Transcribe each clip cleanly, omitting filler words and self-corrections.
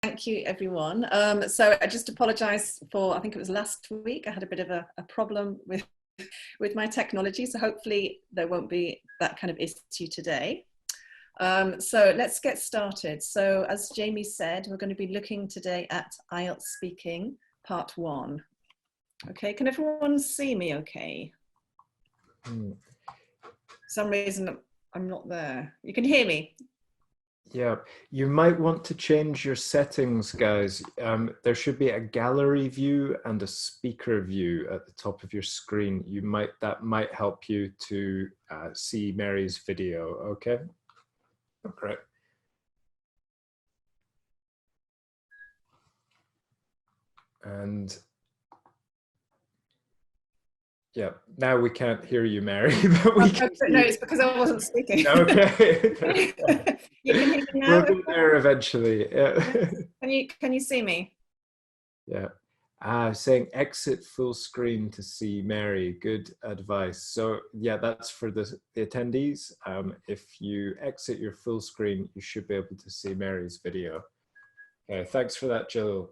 Thank you, everyone. So I just apologise for, I think it was last week, I had a bit of a problem with my technology, so hopefully there won't be that kind of issue today. So let's get started. So as Jamie said, we're going to be looking today at IELTS speaking part 1. Okay, can everyone see me okay? For some reason I'm not there. You can hear me? Yeah, you might want to change your settings, guys. There should be a gallery view and a speaker view at the top of your screen. That might help you to see Mary's video. Okay. Okay. And yeah, now we can't hear you, Mary, but we can. No, it's because I wasn't speaking. Okay. You can hear me now? We'll get there eventually. Yeah. Can you see me? Yeah. Saying exit full screen to see Mary. Good advice. So yeah, that's for the attendees. If you exit your full screen, you should be able to see Mary's video. Okay, thanks for that, Jill.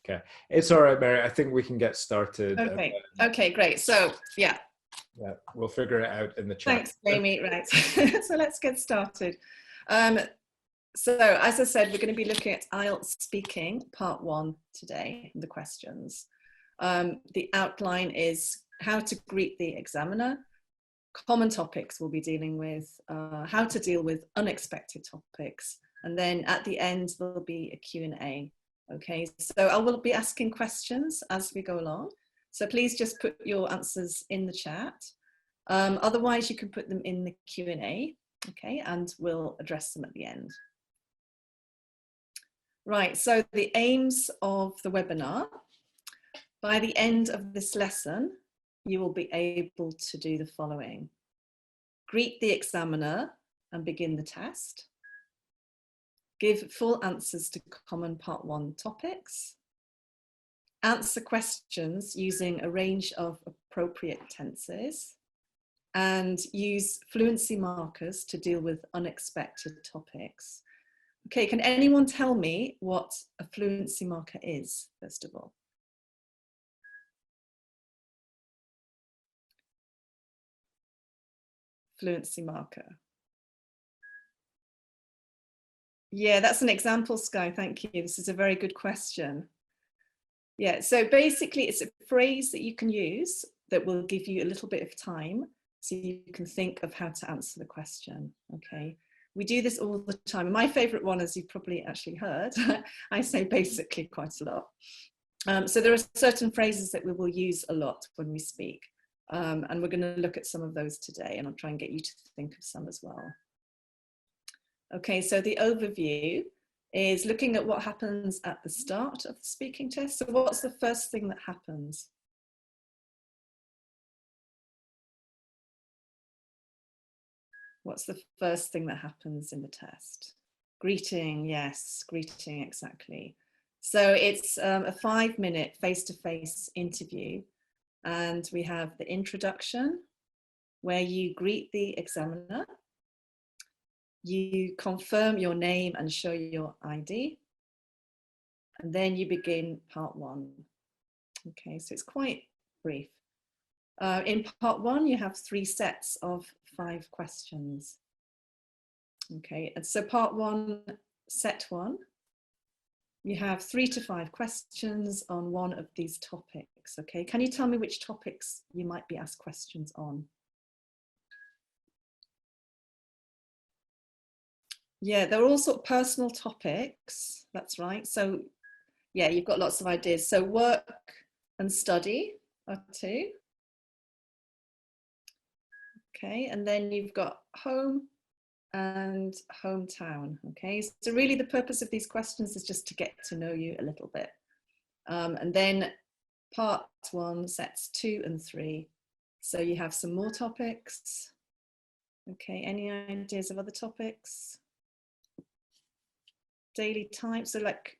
Okay, it's all right, Mary. I think we can get started. Okay. Okay, great. So yeah. Yeah, we'll figure it out in the chat. Thanks, Jamie. Right. So let's get started. So as I said, we're going to be looking at IELTS speaking part 1 today, the questions. The outline is how to greet the examiner, common topics we'll be dealing with, how to deal with unexpected topics, and then at the end there'll be a Q&A. Okay, so I will be asking questions as we go along. So please just put your answers in the chat. Otherwise you can put them in the Q&A, okay, and we'll address them at the end. Right, so the aims of the webinar. By the end of this lesson, you will be able to do the following. Greet the examiner and begin the test. Give full answers to common part 1 topics. Answer questions using a range of appropriate tenses. And use fluency markers to deal with unexpected topics. Okay, can anyone tell me what a fluency marker is, first of all? Fluency marker. Yeah, that's an example, Sky, thank you. This is a very good question. Yeah, so basically it's a phrase that you can use that will give you a little bit of time so you can think of how to answer the question, okay? We do this all the time. And my favorite one, as you've probably actually heard, I say basically quite a lot. So there are certain phrases that we will use a lot when we speak. And we're going to look at some of those today, and I'll try and get you to think of some as well. Okay, so the overview is looking at what happens at the start of the speaking test. So what's the first thing that happens? What's the first thing that happens in the test? Greeting, yes, greeting, exactly. So it's a 5-minute face-to-face interview, and we have the introduction where you greet the examiner, you confirm your name and show your ID, and then you begin part 1. Okay, so it's quite brief. In part 1, you have 3 sets of 5 questions. Okay, and so part 1, set 1, you have 3 to 5 questions on one of these topics. Okay, can you tell me which topics you might be asked questions on? Yeah, they're all sort of personal topics. That's right. So yeah, you've got lots of ideas. So work and study are 2. Okay, and then you've got home and hometown. Okay, so really the purpose of these questions is just to get to know you a little bit. And then part 1, sets 2 and 3. So you have some more topics. Okay, any ideas of other topics? Daily type, so like,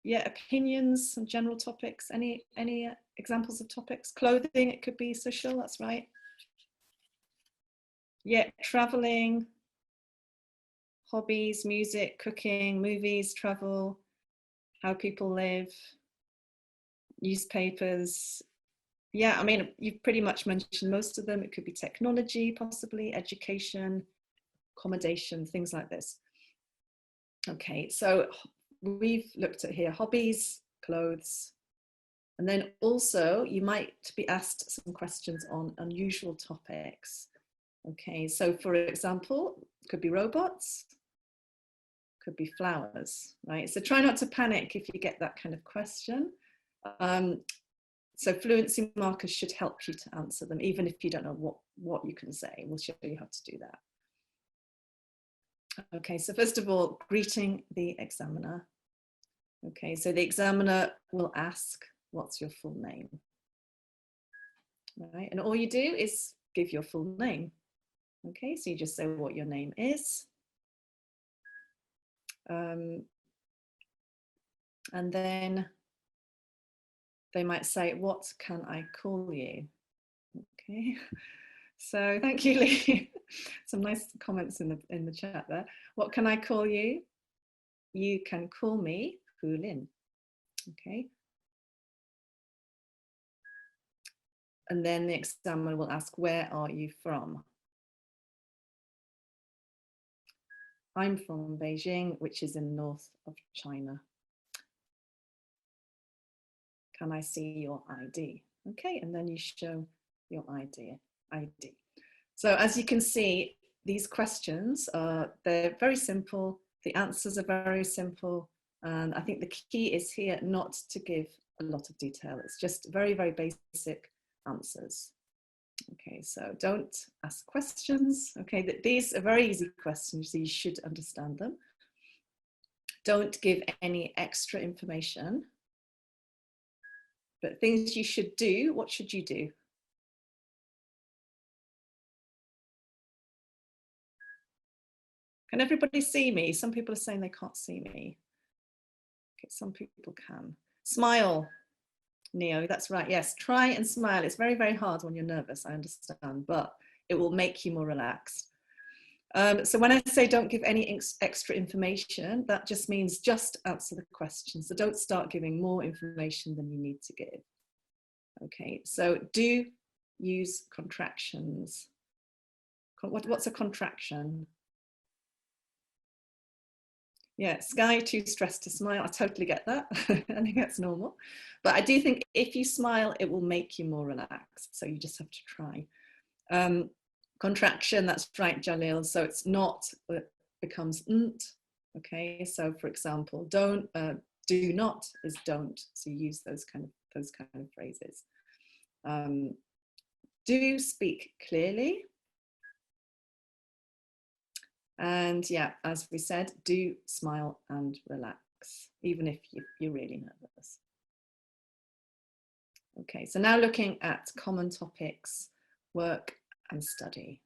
yeah, opinions and general topics. Any examples of topics? Clothing, it could be social, that's right. Yeah, traveling, hobbies, music, cooking, movies, travel, how people live, newspapers. Yeah, I mean, you've pretty much mentioned most of them. It could be technology, possibly, education, accommodation, things like this. Okay, so we've looked at here hobbies, clothes, and then also you might be asked some questions on unusual topics. Okay, so for example, it could be robots, could be flowers, right? So try not to panic if you get that kind of question. So fluency markers should help you to answer them, even if you don't know what you can say. We'll show you how to do that. Okay, so first of all, greeting the examiner. Okay, so the examiner will ask, what's your full name? Right, and all you do is give your full name. Okay, so you just say what your name is. And then they might say, what can I call you? Okay, so thank you, Lee. Some nice comments in the chat there. What can I call you? You can call me Hu Lin. Okay. And then the examiner will ask, where are you from? I'm from Beijing, which is in north of China. Can I see your ID? Okay, and then you show your ID. So as you can see, these questions they're very simple. The answers are very simple. And I think the key is here not to give a lot of detail. It's just very, very basic answers. Okay, so don't ask questions. Okay, these are very easy questions, so you should understand them. Don't give any extra information. But things you should do, what should you do? Can everybody see me? Some people are saying they can't see me. Okay, some people can. Smile, Neo, that's right. Yes, try and smile. It's very, very hard when you're nervous, I understand, but it will make you more relaxed. So when I say don't give any extra information, that just means just answer the question. So don't start giving more information than you need to give. Okay, so do use contractions. What's a contraction? Yeah, Sky, too stressed to smile. I totally get that. I think that's normal. But I do think if you smile, it will make you more relaxed. So you just have to try. Contraction, that's right, Jalil. So it's not, it becomes nt. Okay, so for example, do not is don't. So you use those kind of phrases. Do speak clearly. And yeah, as we said, do smile and relax, even if you're really nervous. Okay, so now looking at common topics, work and study.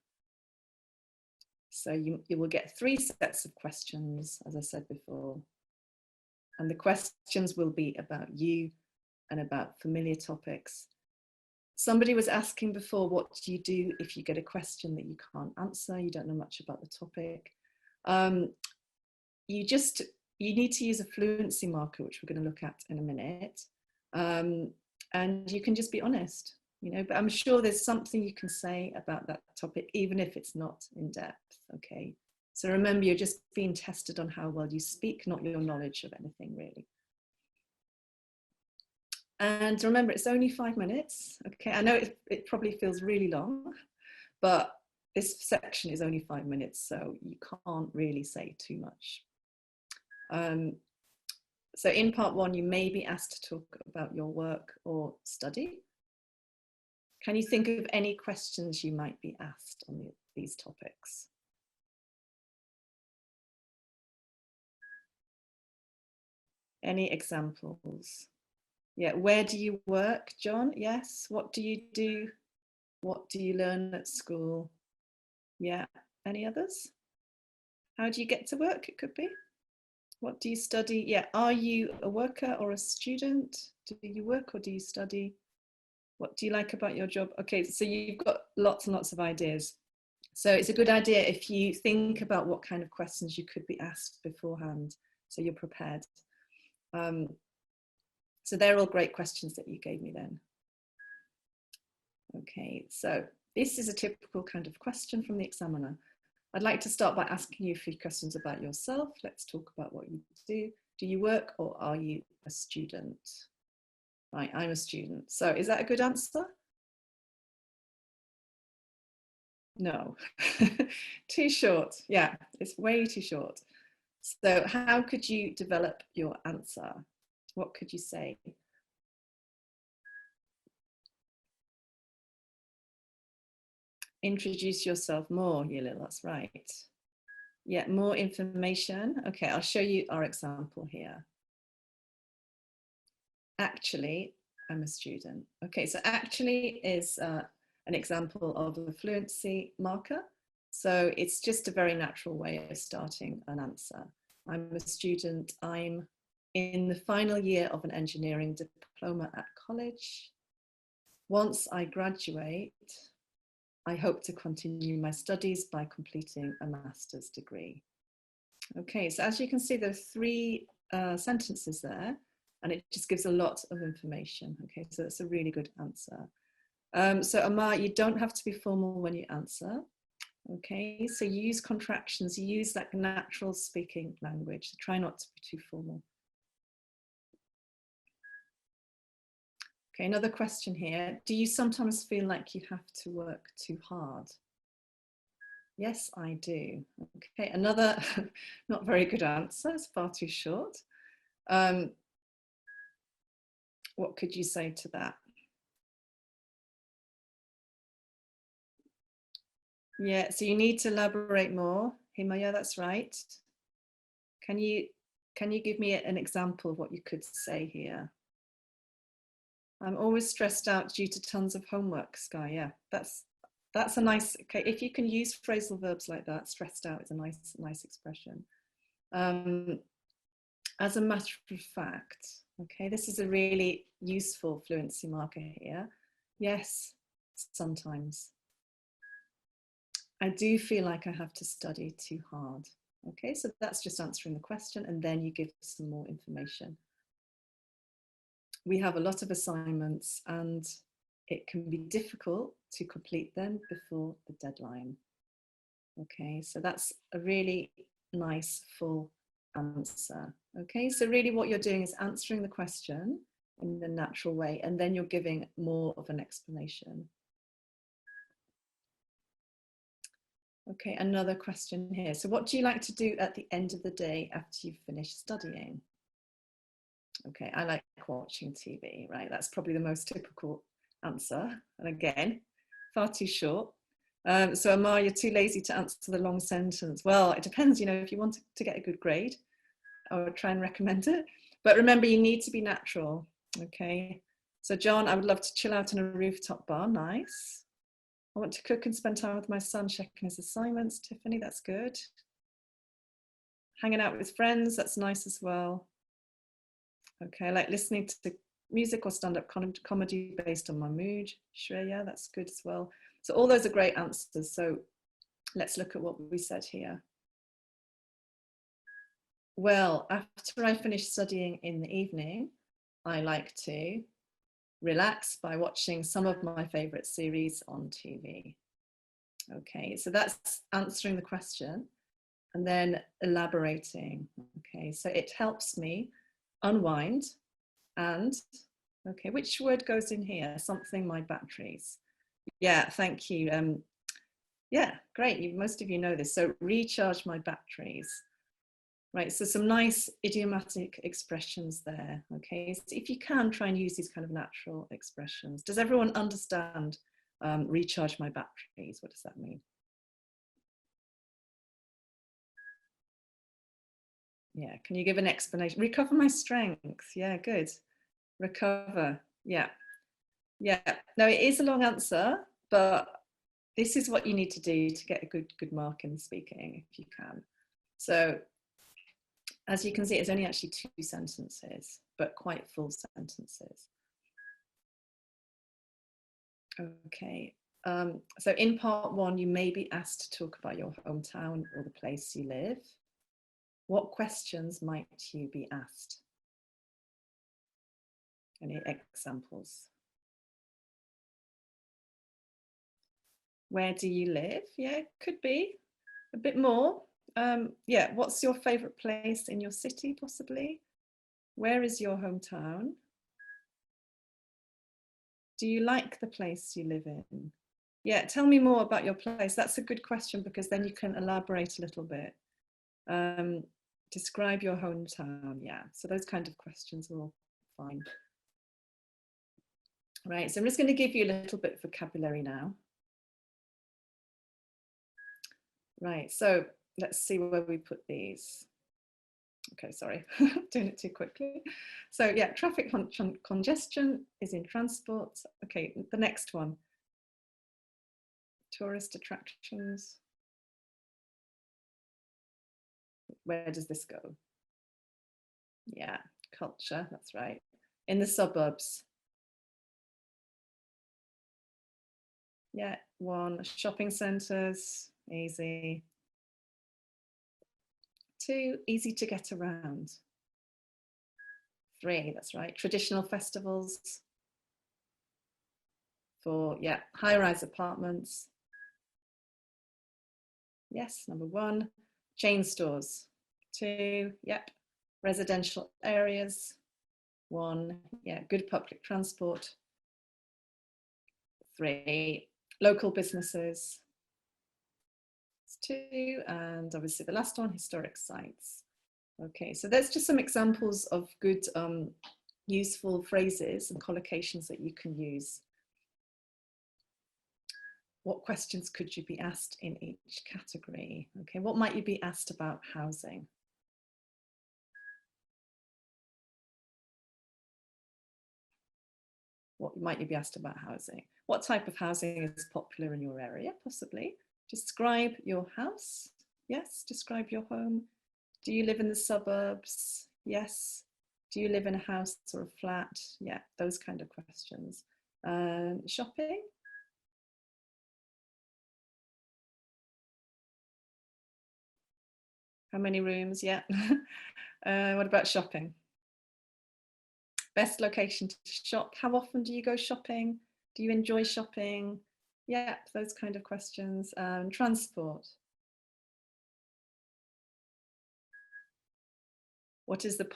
So you will get 3 sets of questions, as I said before. And the questions will be about you and about familiar topics. Somebody was asking before, what do you do if you get a question that you can't answer? You don't know much about the topic. You need to use a fluency marker, which we're going to look at in a minute. And you can just be honest, you know, but I'm sure there's something you can say about that topic, even if it's not in depth, okay? So remember, you're just being tested on how well you speak, not your knowledge of anything really. And remember, it's only 5 minutes, okay? I know it probably feels really long, but this section is only 5 minutes, so you can't really say too much. So in part 1, you may be asked to talk about your work or study. Can you think of any questions you might be asked on these topics? Any examples? Yeah, where do you work, John? Yes, what do you do? What do you learn at school? Yeah, any others? How do you get to work? It could be. What do you study? Yeah, are you a worker or a student? Do you work or do you study? What do you like about your job? Okay, so you've got lots and lots of ideas. So it's a good idea if you think about what kind of questions you could be asked beforehand, so you're prepared. So they're all great questions that you gave me then. Okay, so this is a typical kind of question from the examiner. I'd like to start by asking you a few questions about yourself. Let's talk about what you do. Do you work or are you a student? Right, I'm a student. So is that a good answer? No, too short. Yeah, it's way too short. So how could you develop your answer? What could you say? Introduce yourself more, Yulil, that's right. Yeah, more information. Okay, I'll show you our example here. Actually, I'm a student. Okay, so actually is an example of a fluency marker. So it's just a very natural way of starting an answer. I'm a student. I'm in the final year of an engineering diploma at college. Once I graduate, I hope to continue my studies by completing a master's degree. Okay, so as you can see, there are three sentences there, and it just gives a lot of information. Okay, so that's a really good answer. So Amar, you don't have to be formal when you answer. Okay, so you use contractions, you use that natural speaking language. Try not to be too formal. Okay, another question here. Do you sometimes feel like you have to work too hard? Yes, I do. Okay, another not very good answer, it's far too short. What could you say to that? Yeah, so you need to elaborate more. Himaya, that's right. Can you give me an example of what you could say here? I'm always stressed out due to tons of homework, Sky. Yeah, that's a nice, okay, if you can use phrasal verbs like that, stressed out is a nice expression. As a matter of fact, okay, this is a really useful fluency marker here. Yes, sometimes. I do feel like I have to study too hard. Okay, so that's just answering the question, and then you give some more information. We have a lot of assignments and it can be difficult to complete them before the deadline. Okay, so that's a really nice full answer. Okay, so really what you're doing is answering the question in the natural way, and then you're giving more of an explanation. Okay, another question here. So what do you like to do at the end of the day after you've finished studying? Okay, I like watching TV, right? That's probably the most typical answer. And again, far too short. So Amar, you're too lazy to answer the long sentence. Well, it depends, you know, if you want to get a good grade, I would try and recommend it. But remember, you need to be natural, okay? So John, I would love to chill out in a rooftop bar, nice. I want to cook and spend time with my son, checking his assignments. Tiffany, that's good. Hanging out with friends, that's nice as well. Okay, I like listening to music or stand-up comedy based on my mood. Shreya, that's good as well. So all those are great answers. So let's look at what we said here. Well, after I finish studying in the evening, I like to relax by watching some of my favorite series on TV. Okay, so that's answering the question and then elaborating. Okay, so it helps me unwind and, okay, which word goes in here? Something my batteries. Yeah, thank you. Yeah, great. Most of you know this. So recharge my batteries. Right, so some nice idiomatic expressions there, okay? So if you can, try and use these kind of natural expressions. Does everyone understand recharge my batteries? What does that mean? Yeah, can you give an explanation? Recover my strength. Yeah, good. Recover. Yeah. Yeah. No, it is a long answer, but this is what you need to do to get a good mark in speaking if you can. So as you can see, it's only actually 2 sentences, but quite full sentences. Okay, So in part 1, you may be asked to talk about your hometown or the place you live. What questions might you be asked? Any examples? Where do you live? Yeah, could be a bit more. Yeah, what's your favorite place in your city, possibly? Where is your hometown? Do you like the place you live in? Yeah, tell me more about your place. That's a good question because then you can elaborate a little bit. Describe your hometown. Yeah, so those kind of questions are all fine. Right, so I'm just going to give you a little bit of vocabulary now. Right, so let's see where we put these. Okay, sorry, doing it too quickly. So yeah, traffic congestion is in transport. Okay, the next one. Tourist attractions. Where does this go? Yeah, culture, that's right. In the suburbs. Yeah, 1, shopping centres, easy. 2, easy to get around. 3, that's right, traditional festivals. 4, yeah, high-rise apartments. Yes, number 1, chain stores. 2, yep, residential areas. 1, yeah, good public transport. 3, local businesses. 2, and obviously the last one, historic sites. Okay, so there's just some examples of good useful phrases and collocations that you can use. What questions could you be asked in each category? Okay, what might you be asked about housing? What might you be asked about housing? What type of housing is popular in your area, possibly? Describe your house. Yes, describe your home. Do you live in the suburbs? Yes. Do you live in a house or a flat? Yeah, those kind of questions. Shopping? How many rooms? Yeah. What about shopping? Best location to shop? How often do you go shopping? Do you enjoy shopping? Yeah, those kind of questions. Transport. What is the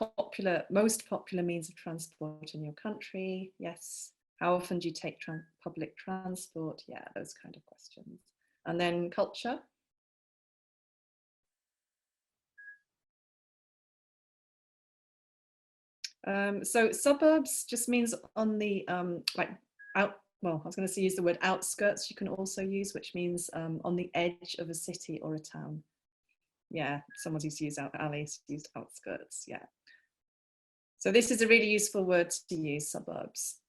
most popular means of transport in your country? Yes. How often do you take public transport? Yeah, those kind of questions. And then culture. So suburbs just means on the like out. Well, I was going to use the word outskirts. You can also use, which means on the edge of a city or a town. Yeah, someone's used to use Alice used outskirts. Yeah. So this is a really useful word to use, suburbs.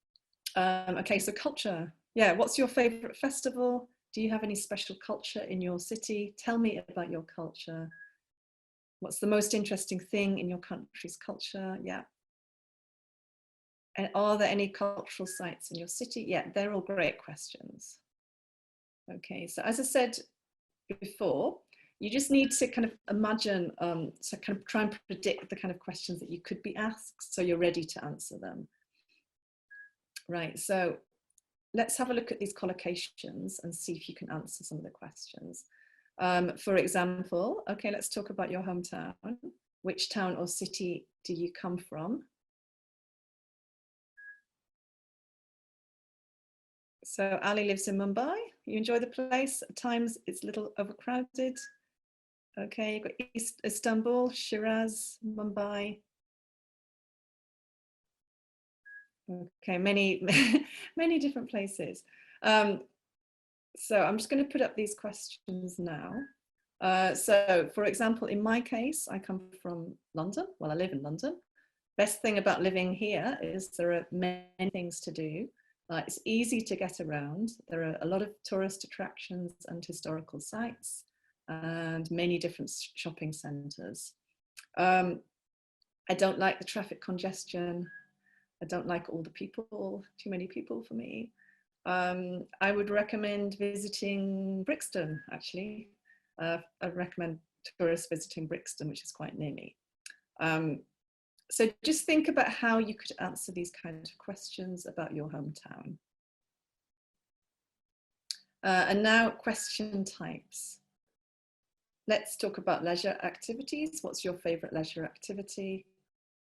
Okay, so culture. Yeah, what's your favorite festival? Do you have any special culture in your city? Tell me about your culture. What's the most interesting thing in your country's culture? Yeah. And are there any cultural sites in your city? Yeah, they're all great questions. Okay, so as I said before, you just need to kind of imagine, so kind of try and predict the kind of questions that you could be asked so you're ready to answer them. Right, so let's have a look at these collocations and see if you can answer some of the questions. For example, okay, let's talk about your hometown. Which town or city do you come from? So Ali lives in Mumbai. You enjoy the place? At times it's a little overcrowded. Okay, you've got Istanbul, Shiraz, Mumbai. Okay, many, many different places. So I'm just going to put up these questions now. So for example, in my case, I come from London. Well, I live in London. Best thing about living here is there are many things to do. It's easy to get around. There are a lot of tourist attractions and historical sites and many different shopping centres. I don't like the traffic congestion. I don't like all the people, too many people for me. I would recommend visiting Brixton, actually. I'd recommend tourists visiting Brixton, which is quite near me. So just think about how you could answer these kinds of questions about your hometown. And now question types. Let's talk about leisure activities. What's your favorite leisure activity?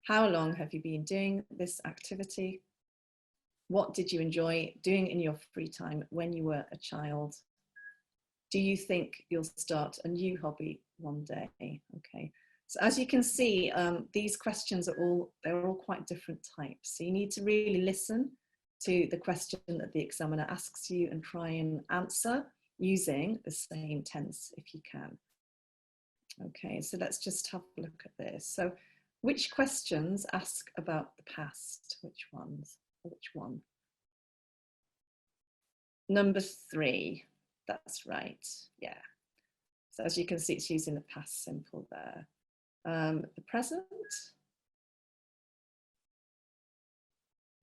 How long have you been doing this activity? What did you enjoy doing in your free time when you were a child? Do you think you'll start a new hobby one day? Okay. So as you can see, these questions they're all quite different types. So you need to really listen to the question that the examiner asks you and try and answer using the same tense if you can. Okay, so let's just have a look at this. So which questions ask about the past? Which ones? Which one? Number 3, that's right, yeah. So as you can see, it's using the past simple there. The present,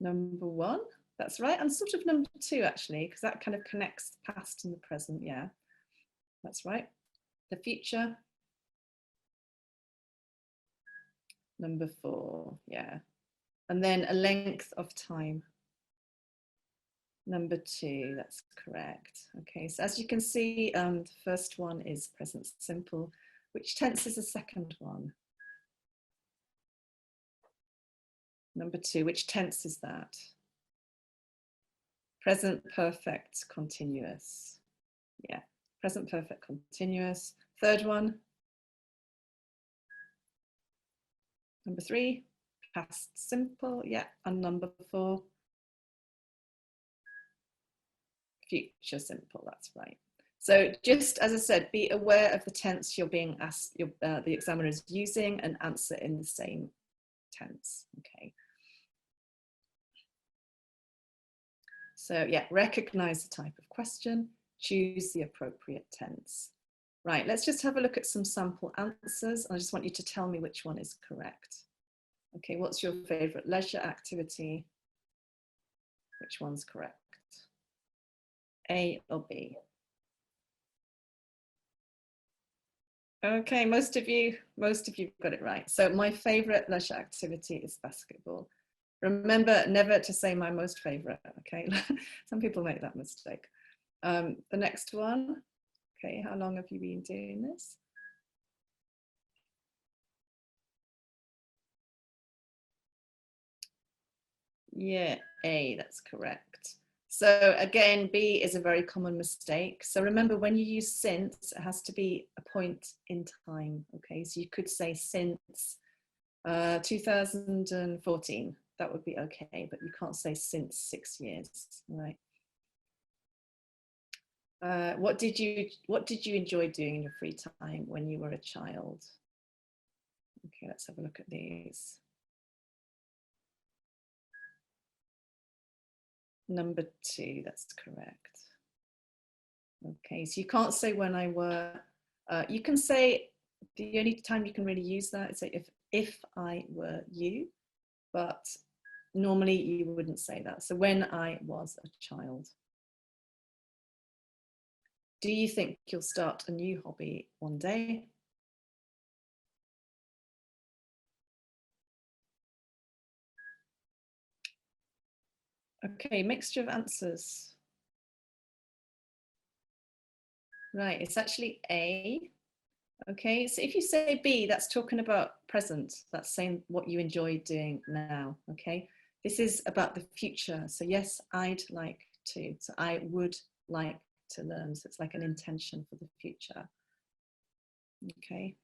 number 1, that's right, and sort of number 2 actually, because that kind of connects the past and the present, yeah, that's right. The future, number 4, yeah. And then a length of time, number 2, that's correct. Okay, so as you can see, the first one is present simple. Which tense is the second one? Number 2, which tense is that? Present perfect continuous. Yeah, present perfect continuous. Third one. Number 3, past simple. Yeah, and number 4, future simple. That's right. So just as I said, be aware of the tense you're being asked, the examiner is using, and answer in the same tense. Okay. So yeah, recognize the type of question, choose the appropriate tense. Right, let's just have a look at some sample answers. I just want you to tell me which one is correct. Okay, what's your favorite leisure activity? Which one's correct? A or B? Okay, most of you got it right. So my favorite leisure activity is basketball. Remember never to say my most favorite, okay? Some people make that mistake. The next one, okay, how long have you been doing this? Yeah, A, that's correct. So again, B is a very common mistake. So remember, when you use since, it has to be a point in time, okay? So you could say since 2014, that would be okay, but you can't say since 6 years, right? What did you enjoy doing in your free time when you were a child? Okay, let's have a look at these. Number 2, that's correct. Okay, so you can't say when I were, you can say, the only time you can really use that is say if I were you, but normally you wouldn't say that. So when I was a child. Do you think you'll start a new hobby one day? Okay, mixture of answers. Right, it's actually A. Okay, so if you say B, that's talking about present. That's saying what you enjoy doing now, okay? This is about the future. So yes, I'd like to. So I would like to learn. So it's like an intention for the future. Okay.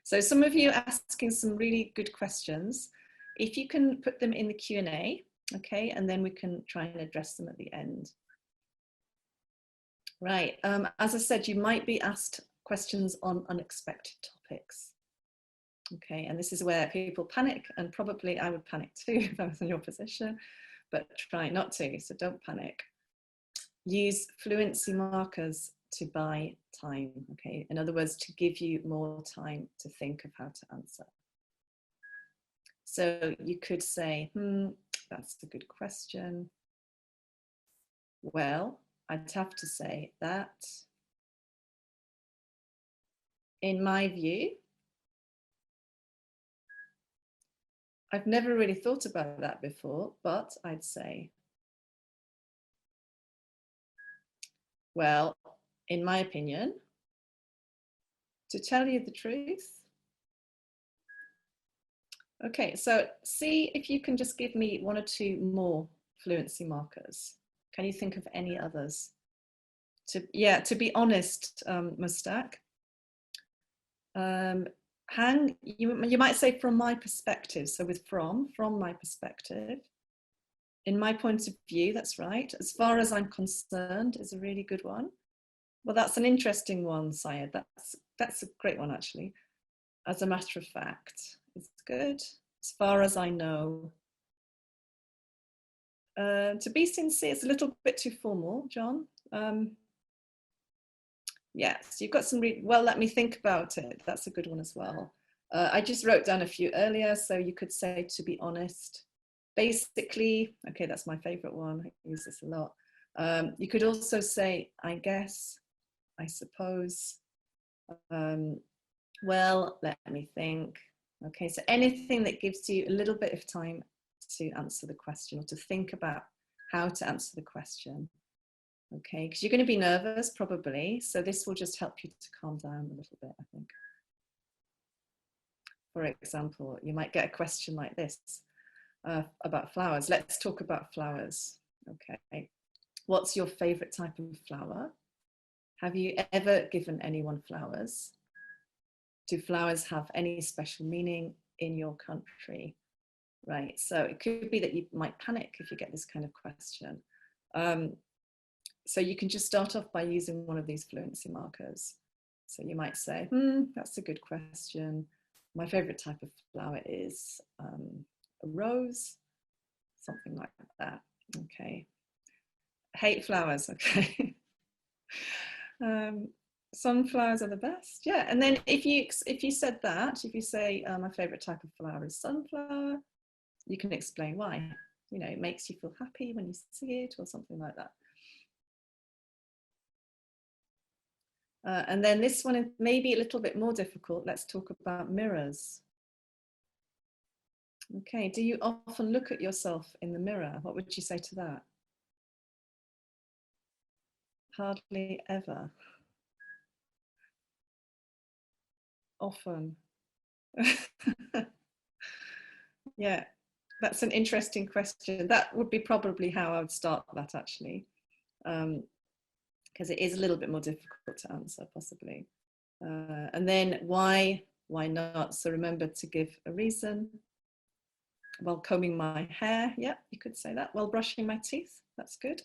So some of you are asking some really good questions. If you can put them in the Q&A, okay, and then we can try and address them at the end. Right, as I said, you might be asked questions on unexpected topics. Okay, and this is where people panic, and probably I would panic too if I was in your position, but try not to, so don't panic. Use fluency markers to buy time, okay? In other words, to give you more time to think of how to answer. So you could say, that's a good question. Well, I'd have to say that, in my view, I've never really thought about that before, but I'd say, well, in my opinion, to tell you the truth. Okay, so see if you can just give me one or two more fluency markers. Can you think of any others? To be honest, Mustak, you might say from my perspective. So with from my perspective, in my point of view, that's right. As far as I'm concerned is a really good one. Well, that's an interesting one, Syed. That's a great one, actually. As a matter of fact, it's good. As far as I know. To be sincere, it's a little bit too formal, John. Yes, you've got some, well, let me think about it. That's a good one as well. I just wrote down a few earlier, so you could say, to be honest. Basically, okay, that's my favorite one. I use this a lot. You could also say, I guess, I suppose. Well, let me think. Okay, so anything that gives you a little bit of time to answer the question or to think about how to answer the question. Okay, because you're going to be nervous probably, so this will just help you to calm down a little bit, I think. For example, you might get a question like this about flowers. Let's talk about flowers. Okay, what's your favorite type of flower? Have you ever given anyone flowers? Do flowers have any special meaning in your country? Right, so it could be that you might panic if you get this kind of question. So you can just start off by using one of these fluency markers. So you might say, that's a good question. My favorite type of flower is a rose, something like that. Okay. Hate flowers, okay. Sunflowers are the best, yeah. And then if you said that, if you say my favorite type of flower is sunflower, you can explain why. You know, it makes you feel happy when you see it or something like that. And then this one is maybe a little bit more difficult. Let's talk about mirrors. Okay, do you often look at yourself in the mirror? What would you say to that? Hardly ever. Often. Yeah, that's an interesting question. That would be probably how I would start that, actually, because it is a little bit more difficult to answer, possibly. And then why not? So remember to give a reason. While combing my hair, yeah, you could say that. While brushing my teeth, that's good.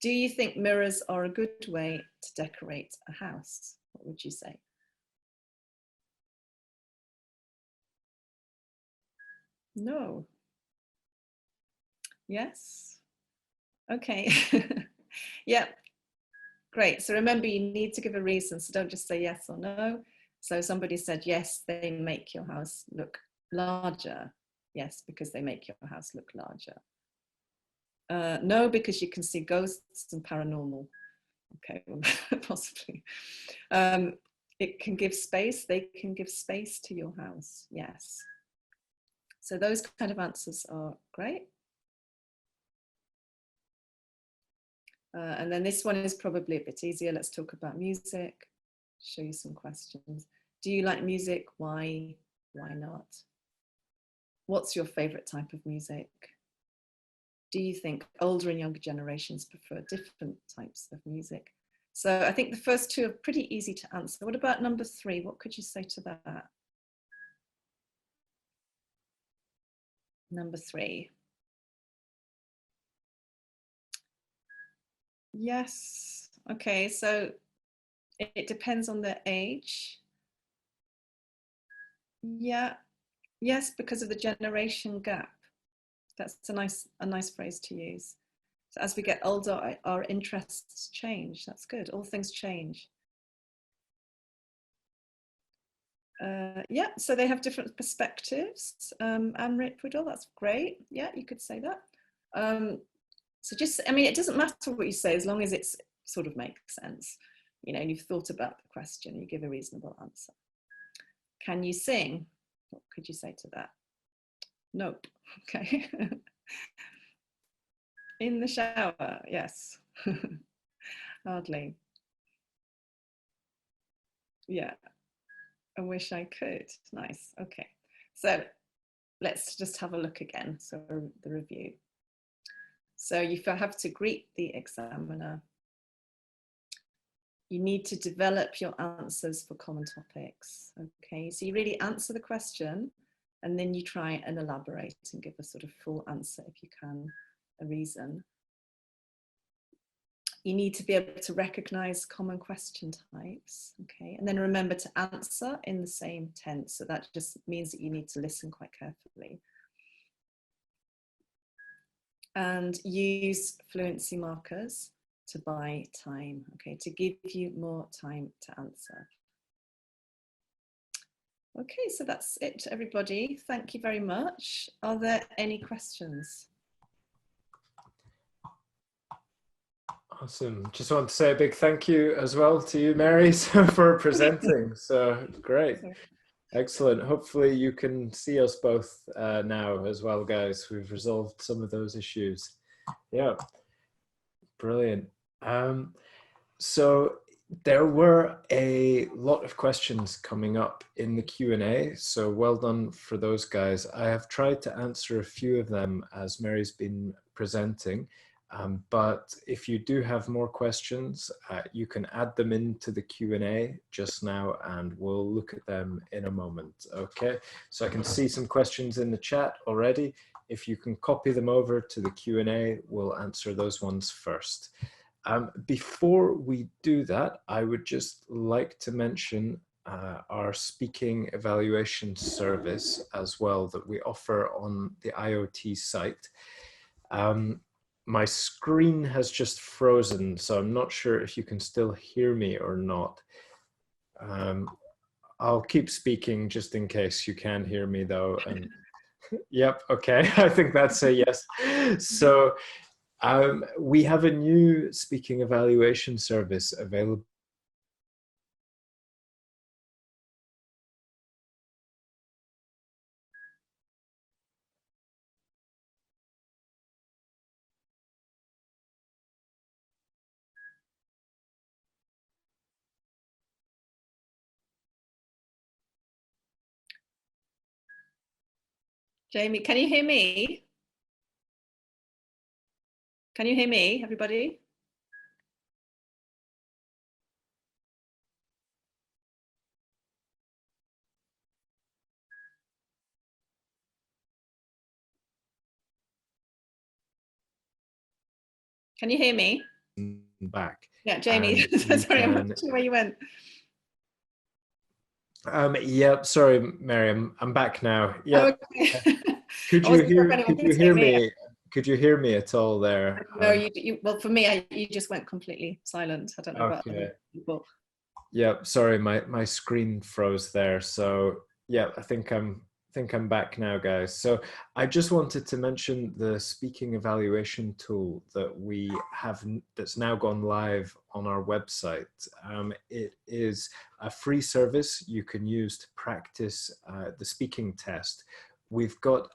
Do you think mirrors are a good way to decorate a house? What would you say? No. Yes. Okay. Yeah. Great. So remember, you need to give a reason. So don't just say yes or no. So somebody said, yes, they make your house look larger. Yes, because they make your house look larger. No, because you can see ghosts and paranormal. Okay, well, possibly. It can give space. They can give space to your house. Yes. So those kind of answers are great. And then this one is probably a bit easier. Let's talk about music. Show you some questions. Do you like music? Why? Why not? What's your favorite type of music? Do you think older and younger generations prefer different types of music? So I think the first two are pretty easy to answer. What about number 3? What could you say to that? Number 3. Yes. Okay, so it depends on their age. Yeah. Yes, because of the generation gap. That's a nice phrase to use. So as we get older, our interests change. That's good. All things change. Yeah, so they have different perspectives. Amrit Pudal, that's great. Yeah, you could say that. So just, I mean, it doesn't matter what you say as long as it sort of makes sense, you know, and you've thought about the question, you give a reasonable answer. Can you sing? What could you say to that? Nope. Okay. In the shower, yes. Hardly. Yeah. I wish I could. Nice. Okay. So let's just have a look again. So the review. So you have to greet the examiner. You need to develop your answers for common topics. Okay, so you really answer the question and then you try and elaborate and give a sort of full answer if you can, a reason. You need to be able to recognize common question types. Okay, and then remember to answer in the same tense. So that just means that you need to listen quite carefully. And use fluency markers to buy time, okay, to give you more time to answer. Okay, so that's it, everybody. Thank you very much. Are there any questions? Awesome. Just want to say a big thank you as well to you, Mary, for presenting. So great. Excellent. Hopefully you can see us both now as well, guys. We've resolved some of those issues. Yeah, brilliant. So there were a lot of questions coming up in the Q&A, so well done for those guys. I have tried to answer a few of them as Mary's been presenting, but if you do have more questions, you can add them into the Q&A just now and we'll look at them in a moment, okay? So I can see some questions in the chat already. If you can copy them over to the Q&A, we'll answer those ones first. Before we do that, I would just like to mention our speaking evaluation service as well that we offer on the IoT site. My screen has just frozen, so I'm not sure if you can still hear me or not. I'll keep speaking just in case you can hear me though. And yep, okay, I think that's a yes. So we have a new speaking evaluation service available. Jamie, can you hear me? Can you hear me, everybody? Can you hear me? Back. Yeah, Jamie, sorry, I'm not sure where you went. Yeah, sorry, Mary, I'm back now. Yeah. Oh, okay. Could you hear me? Could you hear me at all there? No, well, for me, you just went completely silent. I don't know about other people. Yeah, sorry, my screen froze there. So yeah, I think I'm back now, guys. So I just wanted to mention the speaking evaluation tool that we have that's now gone live on our website. It is a free service you can use to practice the speaking test. We've got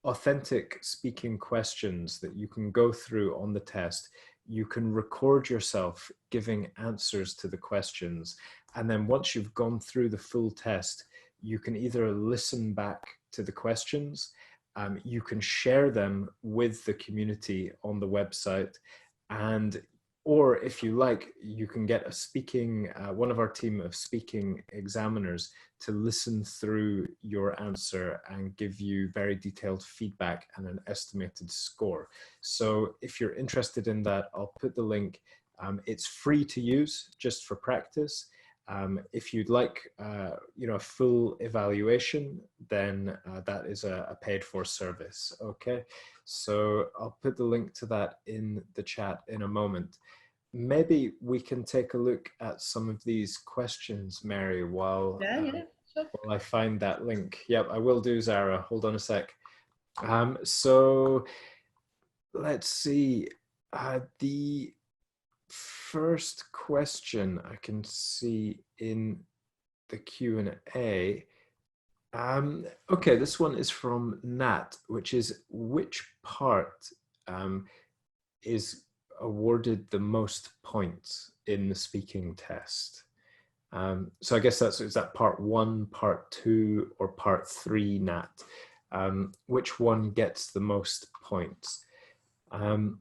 authentic speaking questions that you can go through on the test. You can record yourself giving answers to the questions. And then once you've gone through the full test, you can either listen back to the questions, you can share them with the community on the website, or if you like, you can get one of our team of speaking examiners to listen through your answer and give you very detailed feedback and an estimated score. So if you're interested in that, I'll put the link. It's free to use just for practice. If you'd like, a full evaluation, then that is a paid-for service. Okay, so I'll put the link to that in the chat in a moment. Maybe we can take a look at some of these questions, Mary, while I find that link. Yep, I will do, Zara. Hold on a sec. So let's see. The first question I can see in the Q&A. Okay, this one is from Nat, which is which part is awarded the most points in the speaking test? So I guess is that part 1, part 2, or part 3, Nat? Which one gets the most points? I'm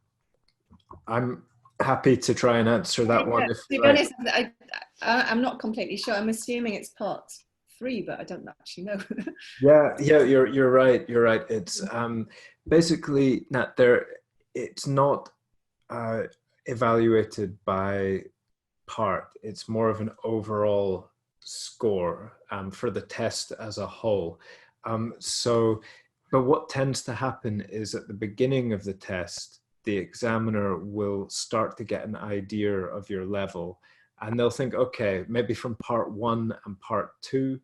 happy to try and answer that one. If, to be honest, I'm not completely sure. I'm assuming it's part 3, but I don't actually know. Yeah, you're right. You're right. It's basically not there. It's not evaluated by part. It's more of an overall score for the test as a whole. But what tends to happen is at the beginning of the test, the examiner will start to get an idea of your level, and they'll think, okay, maybe from part 1 and part 2,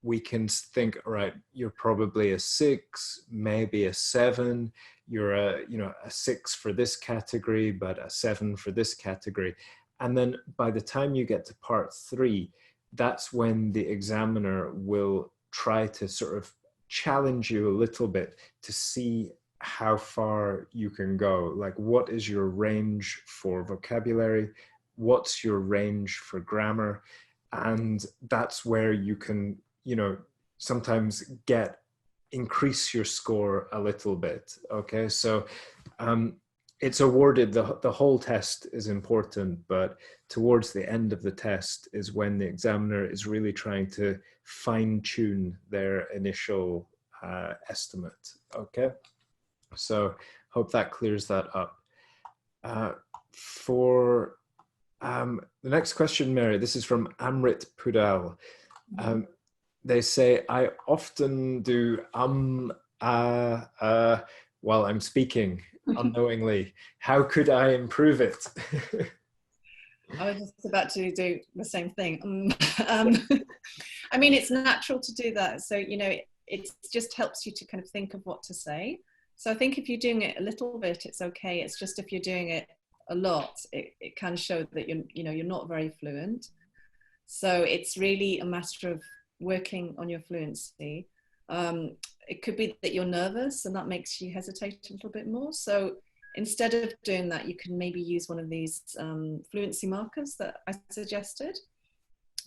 we can think, right, you're probably a 6, maybe a 7, you're a 6 for this category, but a 7 for this category. And then by the time you get to part 3, that's when the examiner will try to sort of challenge you a little bit to see how far you can go. Like, what is your range for vocabulary? What's your range for grammar? And that's where you can, sometimes increase your score a little bit. Okay, so it's awarded, the whole test is important, but towards the end of the test is when the examiner is really trying to fine tune their initial estimate. Okay, so hope that clears that up. For the next question, Mary, this is from Amrit Pudal. They say, I often do while I'm speaking unknowingly. How could I improve it? I was just about to do the same thing. I mean, it's natural to do that. So, it just helps you to kind of think of what to say. So I think if you're doing it a little bit, it's okay. It's just if you're doing it a lot, it can show that you're not very fluent. So it's really a matter of working on your fluency. It could be that you're nervous and that makes you hesitate a little bit more. So instead of doing that, you can maybe use one of these fluency markers that I suggested.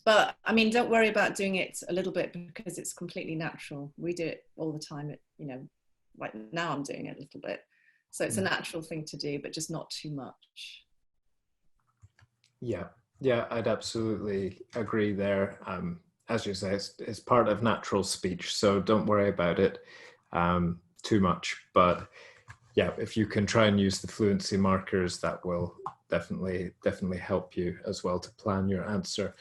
But I mean, don't worry about doing it a little bit because it's completely natural. We do it all the time. Like now I'm doing it a little bit. So it's a natural thing to do, but just not too much. Yeah, I'd absolutely agree there. As you say, it's part of natural speech, so don't worry about it too much. But yeah, if you can try and use the fluency markers, that will definitely help you as well to plan your answer.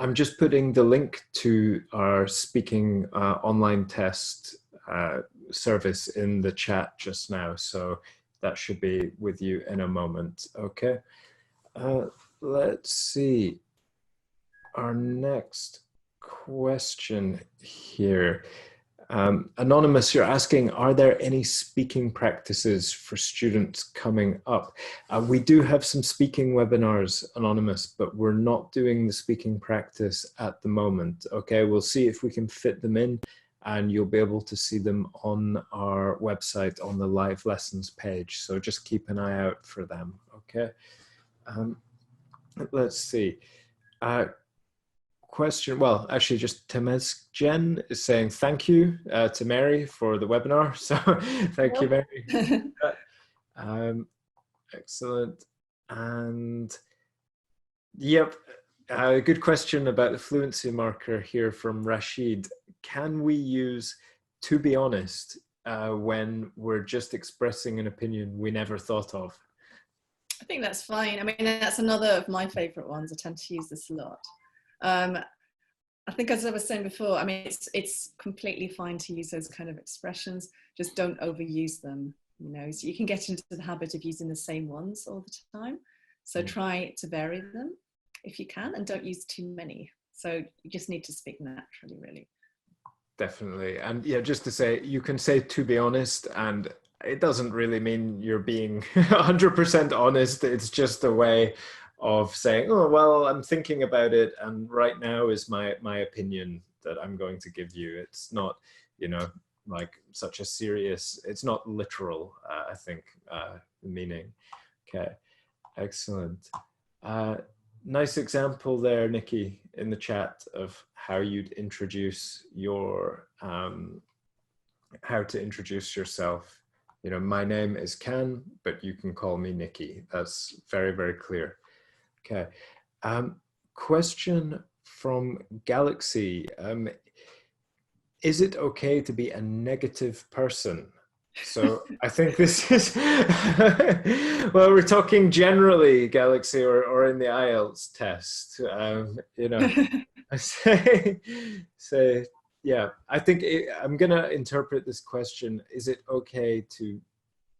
I'm just putting the link to our speaking online test service in the chat just now, so that should be with you in a moment. Okay, let's see. Our next question here. Anonymous, you're asking, are there any speaking practices for students coming up? We do have some speaking webinars, Anonymous, but we're not doing the speaking practice at the moment. Okay, we'll see if we can fit them in, and you'll be able to see them on our website on the live lessons page. So just keep an eye out for them. Okay, let's see. Question, well, actually just Temez Jen is saying thank you to Mary for the webinar. So thank you, Mary. Excellent. And yep, a good question about the fluency marker here from Rashid. Can we use "to be honest" when we're just expressing an opinion we never thought of? I think that's fine. I mean, that's another of my favorite ones. I tend to use this a lot. I think, as I was saying before, I mean, it's completely fine to use those kind of expressions. Just don't overuse them. So you can get into the habit of using the same ones all the time. So try to vary them if you can, and don't use too many. So you just need to speak naturally, really. Definitely. And yeah, just to say, you can say "to be honest" and it doesn't really mean you're being 100% honest. It's just a way of saying, oh, well, I'm thinking about it, and right now is my opinion that I'm going to give you. It's not, you know, like such a serious, it's not literal, I think, meaning. Okay, excellent. Nice example there, Nikki, in the chat of how you'd introduce your, how to introduce yourself. You know, my name is Ken, but you can call me Nikki. That's very, very clear. Okay. Question from Galaxy. Is it okay to be a negative person? So I think this is, well, we're talking generally, Galaxy, or in the IELTS test. You know, I say, yeah, I think I'm going to interpret this question. Is it okay to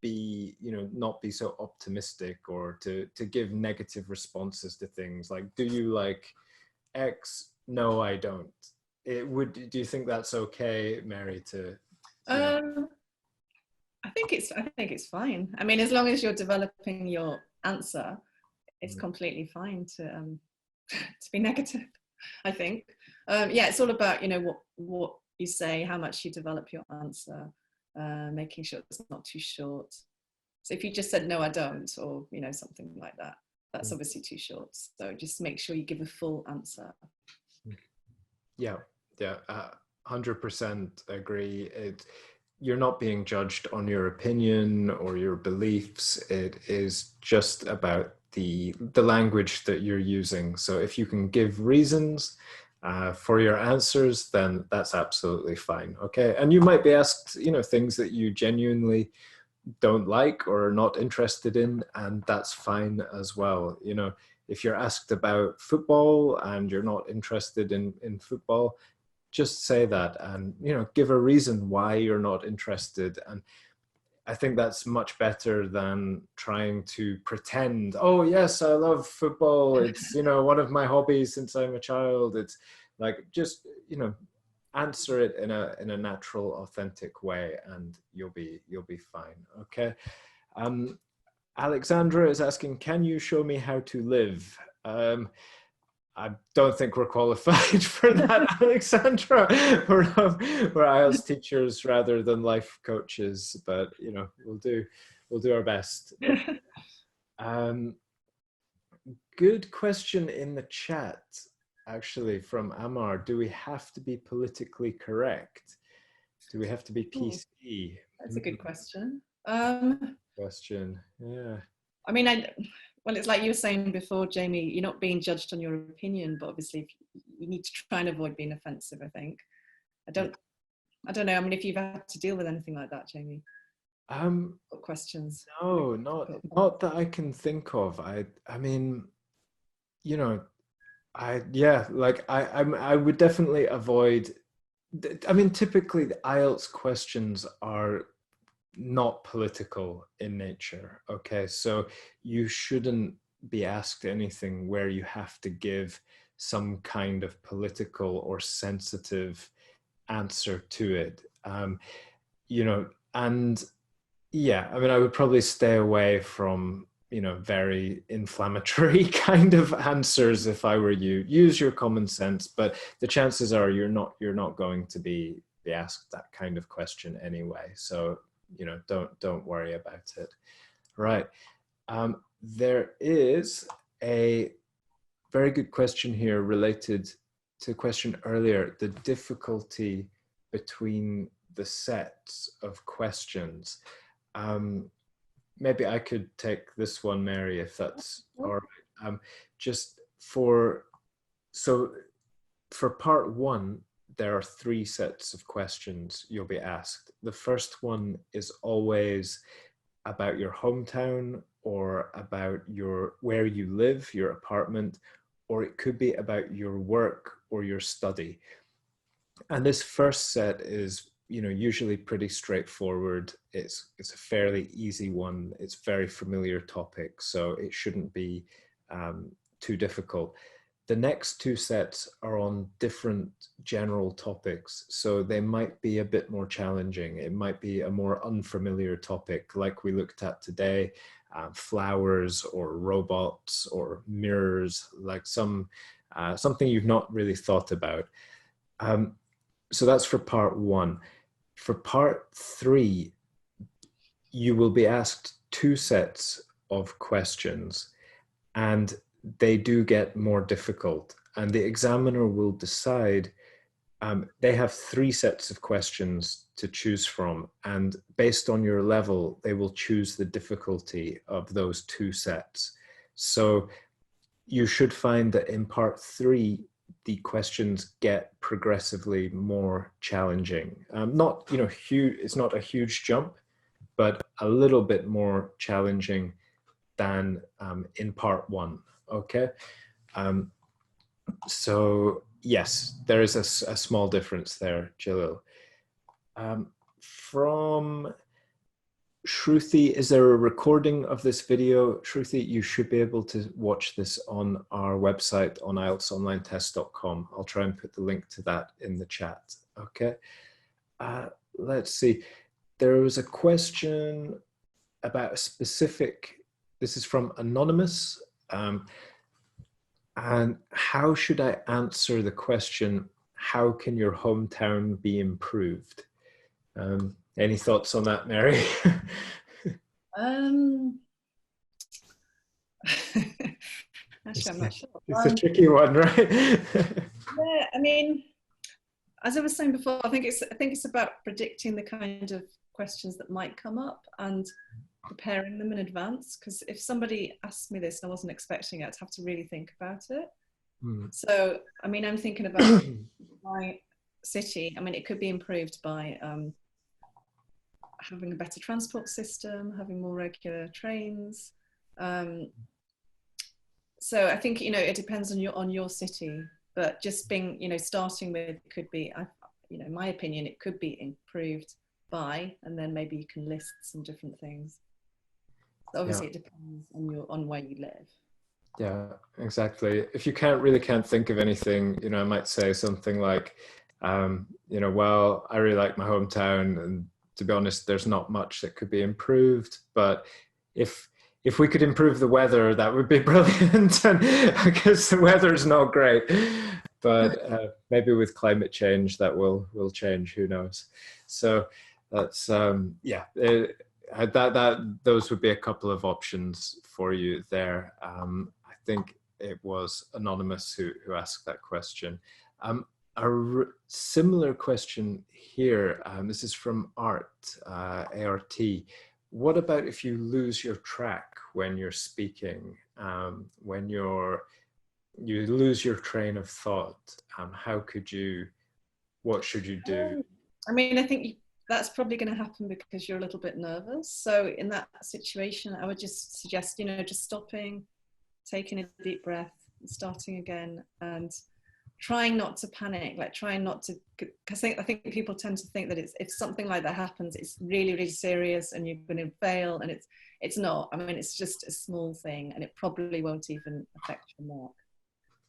be, you know, not be so optimistic, or to give negative responses to things? Like, do you like X? No, I don't. Do you think that's okay, Mary, to, you know? I think it's fine. I mean, as long as you're developing your answer, it's completely fine to to be negative, I think. Yeah, it's all about, you know, what you say, how much you develop your answer, making sure it's not too short. So if you just said, no, I don't, or, you know, something like that, that's obviously too short. So just make sure you give a full answer. Yeah, yeah, 100% agree. You're not being judged on your opinion or your beliefs. It is just about the language that you're using. So if you can give reasons for your answers, then that's absolutely fine. Okay, and you might be asked, you know, things that you genuinely don't like or are not interested in, and that's fine as well. You know, if you're asked about football and you're not interested in football, just say that, and, you know, give a reason why you're not interested. And I think that's much better than trying to pretend, oh yes, I love football, it's, you know, one of my hobbies since I'm a child. It's like, just, you know, answer it in a natural, authentic way, and you'll be fine. Okay. Alexandra is asking, can you show me how to live? I don't think we're qualified for that, Alexandra. We're IELTS teachers rather than life coaches, but, you know, we'll do our best. Good question in the chat, actually, from Amar. Do we have to be politically correct? Do we have to be PC? That's a good question. Question, yeah. I mean, well, it's like you were saying before, Jamie, you're not being judged on your opinion, but obviously you need to try and avoid being offensive, I think. I don't know. I mean, if you've had to deal with anything like that, Jamie. Questions? No, not that I can think of. I mean, you know, I would definitely avoid. I mean, typically the IELTS questions are not political in nature. Okay, so you shouldn't be asked anything where you have to give some kind of political or sensitive answer to it. You know, and yeah, I mean, I would probably stay away from, you know, very inflammatory kind of answers if I were you. Use your common sense, but the chances are you're not going to be asked that kind of question anyway. So, you know, don't worry about it. Right. There is a very good question here related to a question earlier, the difficulty between the sets of questions. Maybe I could take this one, Mary, if that's all right. So for part one, there are 3 sets of questions you'll be asked. The first one is always about your hometown, or about where you live, your apartment, or it could be about your work or your study. And this first set is, you know, usually pretty straightforward. It's a fairly easy one. It's very familiar topic, so it shouldn't be too difficult. the next two sets are on different general topics, so they might be a bit more challenging. It might be a more unfamiliar topic like we looked at today, flowers or robots or mirrors, like something you've not really thought about. So that's for part one. For part three, you will be asked two sets of questions, and they do get more difficult, and the examiner will decide. They have three sets of questions to choose from, and based on your level, they will choose the difficulty of those two sets. So you should find that in part three, the questions get progressively more challenging. Not, huge, it's not a huge jump, but a little bit more challenging than in part one. Okay. So yes, there is a small difference there, Jalil. From Shruti, is there a recording of this video? Shruti, you should be able to watch this on our website on IELTSonlinetest.com. I'll try and put the link to that in the chat. Okay. Let's see. There was a question about a specific, this is from Anonymous. And how should I answer the question, how can your hometown be improved? Any thoughts on that, Mary? Actually, I'm not sure. It's a tricky one, right? Yeah, I mean, as I was saying before, I think it's about predicting the kind of questions that might come up and preparing them in advance. Because if somebody asked me this and I wasn't expecting it, I'd have to really think about it. So, I mean, I'm thinking about my city. I mean, it could be improved by having a better transport system, having more regular trains. So I think, it depends on your city, but just being, starting with could be, in my opinion, it could be improved by, and then maybe you can list some different things. So obviously it depends on where you live. Yeah, exactly. If you can't think of anything, I might say something like, well, I really like my hometown, and to be honest, there's not much that could be improved, but if we could improve the weather, that would be brilliant. And because the weather's not great, but maybe with climate change that will change. Who knows? So that's those would be a couple of options for you there. I think it was Anonymous who asked that question. A similar question here. This is from Art, ART. What about if you lose your track when you're speaking, when you lose your train of thought? What should you do? I mean, I think that's probably going to happen because you're a little bit nervous. So in that situation, I would just suggest, just stopping, taking a deep breath, starting again, and trying not to panic, like trying not to, because I think people tend to think that if something like that happens, it's really, really serious and you're going to fail, and it's not. I mean, it's just a small thing and it probably won't even affect your mark.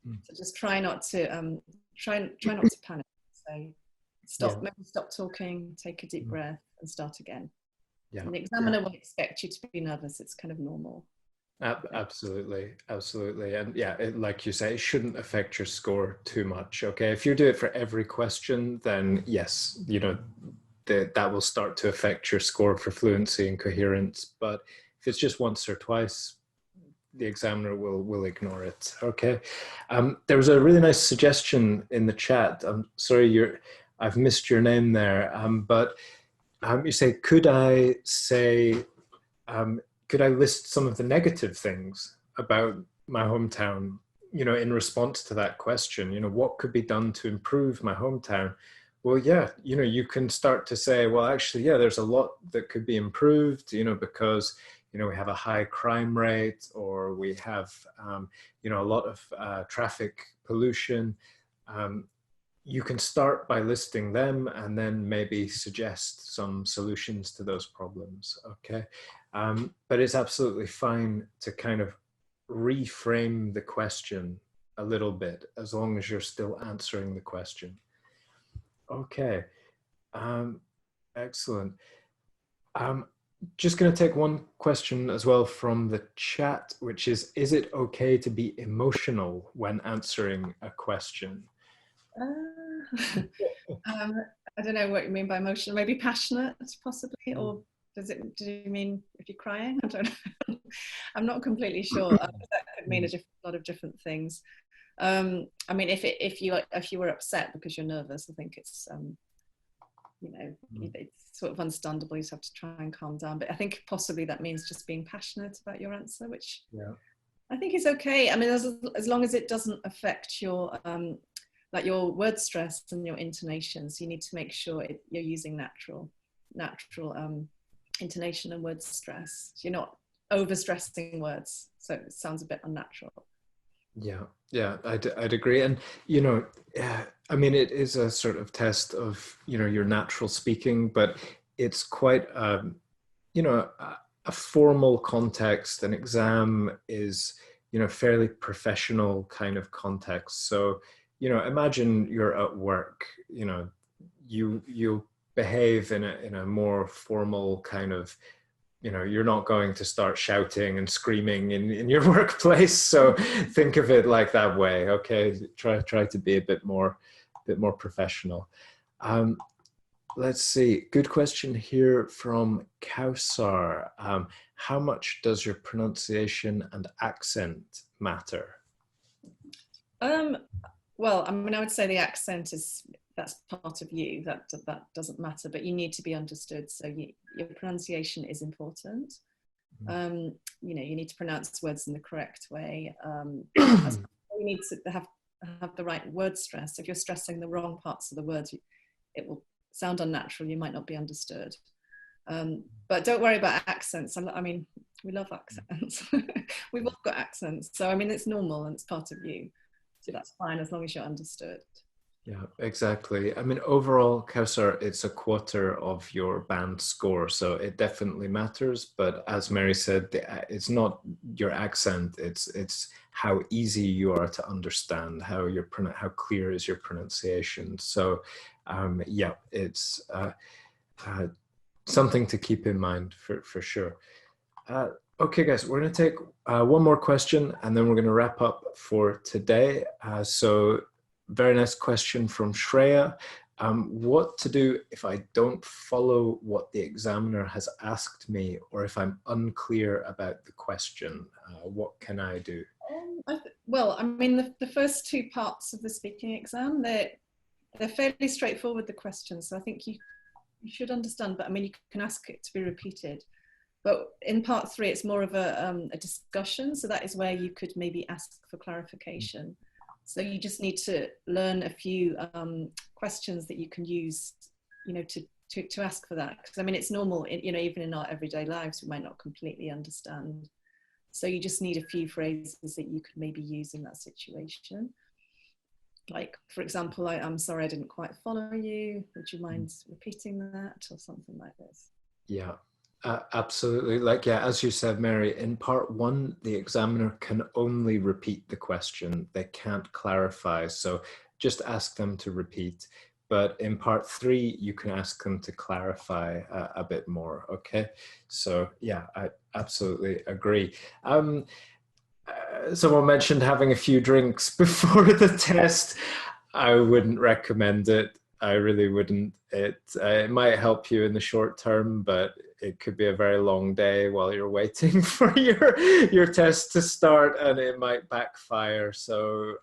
So just try not to try not to panic. So maybe stop talking, take a deep breath and start again. Yeah. And the examiner will expect you to be nervous. It's kind of normal. Absolutely. And like you say, it shouldn't affect your score too much. Okay, if you do it for every question, then yes, that will start to affect your score for fluency and coherence. But if it's just once or twice, the examiner will ignore it. Okay. There was a really nice suggestion in the chat. I'm sorry, I've missed your name there. But you say, could I list some of the negative things about my hometown, in response to that question? What could be done to improve my hometown? Well, you can start to say, well, actually, there's a lot that could be improved, because, we have a high crime rate, or we have, a lot of traffic pollution. You can start by listing them and then maybe suggest some solutions to those problems, okay? But it's absolutely fine to kind of reframe the question a little bit, as long as you're still answering the question. Okay, excellent. Just going to take one question as well from the chat, which is it okay to be emotional when answering a question? I don't know what you mean by emotional. Maybe passionate, possibly, or do you mean if you're crying? I don't know. I'm not completely sure. That could mean a lot of different things. I mean, if you were upset because you're nervous, I think it's it's sort of understandable. You just have to try and calm down. But I think possibly that means just being passionate about your answer, which I think is okay. I mean, as long as it doesn't affect your like your word stress and your intonations. You need to make sure you're using natural intonation and word stress. You're not over stressing words, so it sounds a bit unnatural. Yeah, I'd agree. And, I mean, it is a sort of test of, your natural speaking, but it's quite, a formal context. An exam is, fairly professional kind of context. So, imagine you're at work, you behave in a more formal kind of, you're not going to start shouting and screaming in your workplace. So think of it like that way. Okay, try to be a bit more professional. Let's see. Good question here from Kausar. How much does your pronunciation and accent matter? Well, I mean, I would say the accent that's part of you. That doesn't matter, but you need to be understood. So your pronunciation is important. You need to pronounce words in the correct way. You need to have the right word stress. If you're stressing the wrong parts of the words, it will sound unnatural. You might not be understood. But don't worry about accents. I mean, we love accents. We've all got accents. So, I mean, it's normal and it's part of you. So that's fine as long as you're understood. Yeah, exactly. I mean, overall, Kausar, it's a quarter of your band score, so it definitely matters. But as Mary said, it's not your accent; it's how easy you are to understand, how clear is your pronunciation. So, yeah, it's something to keep in mind for sure. Okay, guys, we're going to take one more question and then we're going to wrap up for today. So very nice question from Shreya. What to do if I don't follow what the examiner has asked me, or if I'm unclear about the question? What can I do? Well, I mean, the first two parts of the speaking exam, they're fairly straightforward, the questions. So I think you should understand, but I mean, you can ask it to be repeated. But in part 3, it's more of a discussion. So that is where you could maybe ask for clarification. So you just need to learn a few questions that you can use, to ask for that. Because I mean, it's normal, even in our everyday lives, we might not completely understand. So you just need a few phrases that you could maybe use in that situation. Like, for example, I'm sorry I didn't quite follow you. Would you mind repeating that, or something like this? Yeah. Absolutely. As you said, Mary, in part 1, the examiner can only repeat the question. They can't clarify. So just ask them to repeat. But in part 3, you can ask them to clarify a bit more. Okay. So yeah, I absolutely agree. Someone mentioned having a few drinks before the test. I wouldn't recommend it. I really wouldn't. It might help you in the short term, but it could be a very long day while you're waiting for your test to start, and it might backfire. So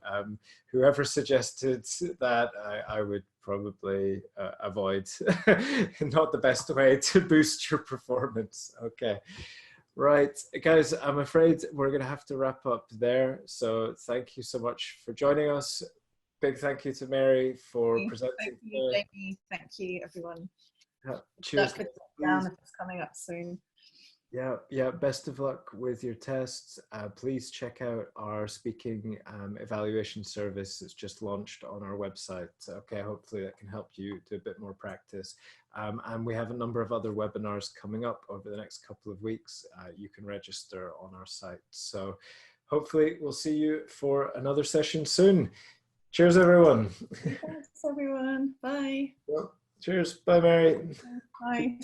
whoever suggested that, I would probably avoid. Not the best way to boost your performance. Okay. Right, guys, I'm afraid we're going to have to wrap up there. So thank you so much for joining us. Big thank you to Mary for presenting. Thank you, Jamie. Thank you, everyone. Cheers. If it's coming up soon. Yeah. Best of luck with your tests. Please check out our speaking evaluation service. It's just launched on our website. Okay, hopefully that can help you do a bit more practice. And we have a number of other webinars coming up over the next couple of weeks. You can register on our site. So hopefully we'll see you for another session soon. Cheers, everyone. Thanks, everyone. Bye. Well, cheers. Bye, Mary. Bye.